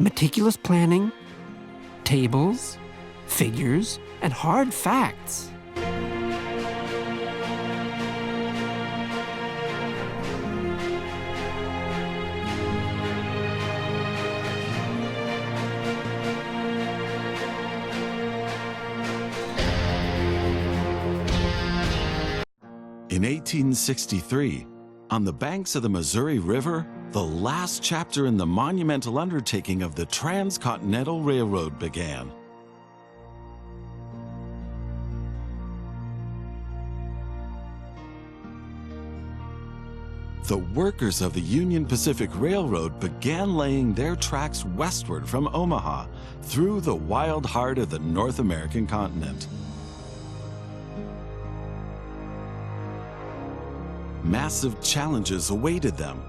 meticulous planning, tables, figures, and hard facts. In 1863, on the banks of the Missouri River, the last chapter in the monumental undertaking of the Transcontinental Railroad began. The workers of the Union Pacific Railroad began laying their tracks westward from Omaha through the wild heart of the North American continent. Massive challenges awaited them.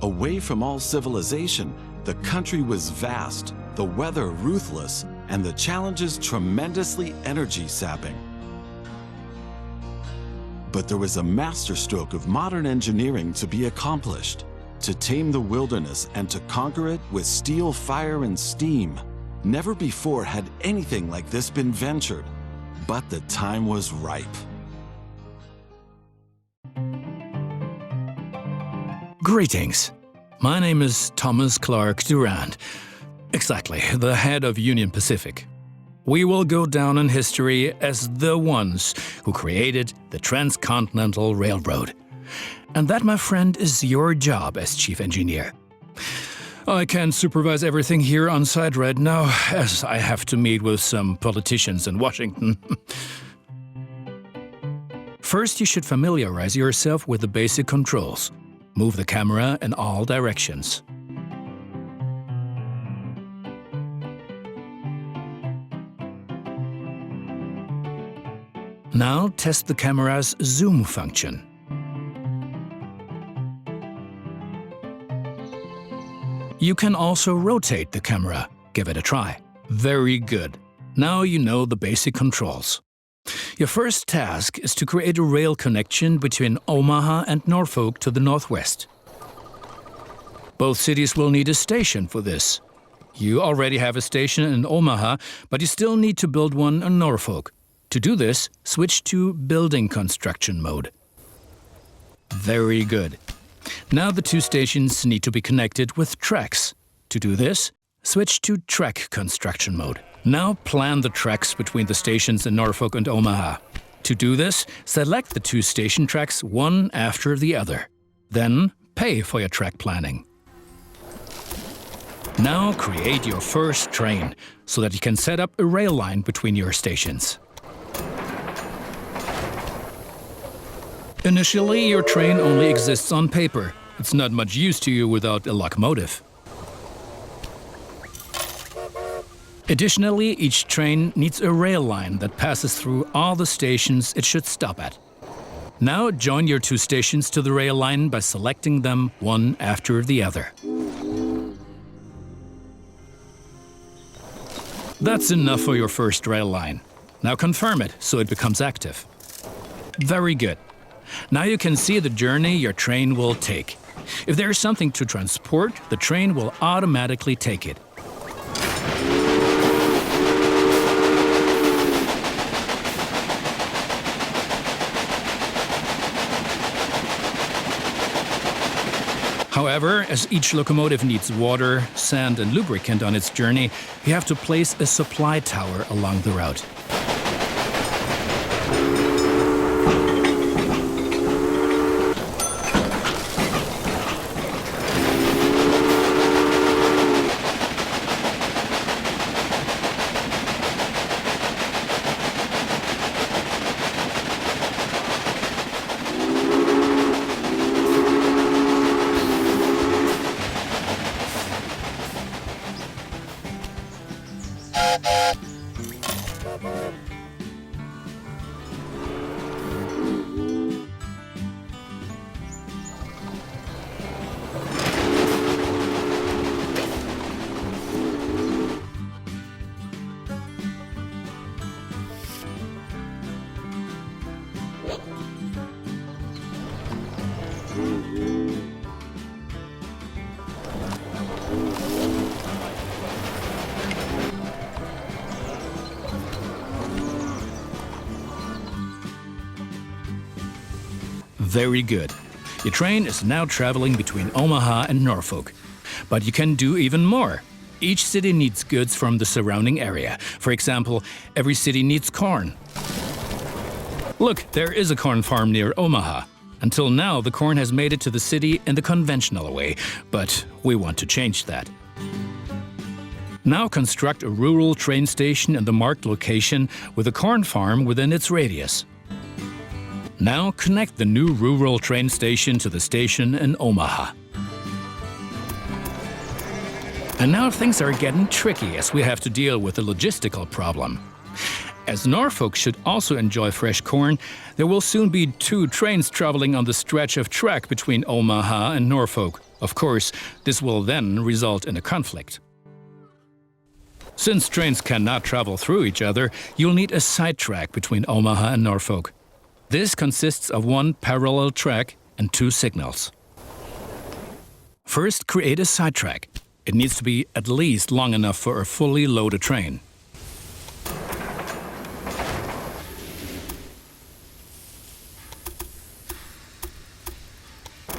Away from all civilization, the country was vast, the weather ruthless, and the challenges tremendously energy-sapping. But there was a masterstroke of modern engineering to be accomplished. To tame the wilderness and to conquer it with steel, fire, and steam. Never before had anything like this been ventured, but the time was ripe. Greetings. My name is Thomas Clark Durand. Exactly, the head of Union Pacific. We will go down in history as the ones who created the Transcontinental Railroad. And that, my friend, is your job as chief engineer. I can't supervise everything here on site right now, as I have to meet with some politicians in Washington. First, you should familiarize yourself with the basic controls. Move the camera in all directions. Now test the camera's zoom function. You can also rotate the camera. Give it a try. Very good. Now you know the basic controls. Your first task is to create a rail connection between Omaha and Norfolk to the northwest. Both cities will need a station for this. You already have a station in Omaha, but you still need to build one in Norfolk. To do this, switch to building construction mode. Very good. Now the two stations need to be connected with tracks. To do this, switch to track construction mode. Now plan the tracks between the stations in Norfolk and Omaha. To do this, select the two station tracks one after the other. Then pay for your track planning. Now create your first train so that you can set up a rail line between your stations. Initially, your train only exists on paper. It's not much use to you without a locomotive. Additionally, each train needs a rail line that passes through all the stations it should stop at. Now join your two stations to the rail line by selecting them one after the other. That's enough for your first rail line. Now confirm it so it becomes active. Very good. Now you can see the journey your train will take. If there is something to transport, the train will automatically take it. However, as each locomotive needs water, sand, and lubricant on its journey, you have to place a supply tower along the route. Very good. Your train is now traveling between Omaha and Norfolk. But you can do even more. Each city needs goods from the surrounding area. For example, every city needs corn. Look, there is a corn farm near Omaha. Until now, the corn has made it to the city in the conventional way, but we want to change that. Now construct a rural train station in the marked location with a corn farm within its radius. Now connect the new rural train station to the station in Omaha. And now things are getting tricky as we have to deal with a logistical problem. As Norfolk should also enjoy fresh corn, there will soon be 2 trains traveling on the stretch of track between Omaha and Norfolk. Of course, this will then result in a conflict. Since trains cannot travel through each other, you'll need a side track between Omaha and Norfolk. This consists of 1 parallel track and 2 signals. First, create a side track. It needs to be at least long enough for a fully loaded train.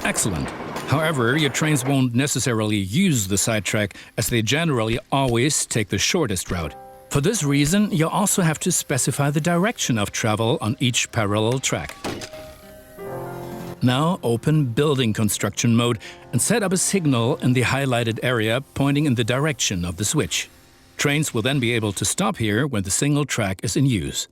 Excellent. However, your trains won't necessarily use the sidetrack, as they generally always take the shortest route. For this reason, you also have to specify the direction of travel on each parallel track. Now open Building Construction mode and set up a signal in the highlighted area pointing in the direction of the switch. Trains will then be able to stop here when the single track is in use.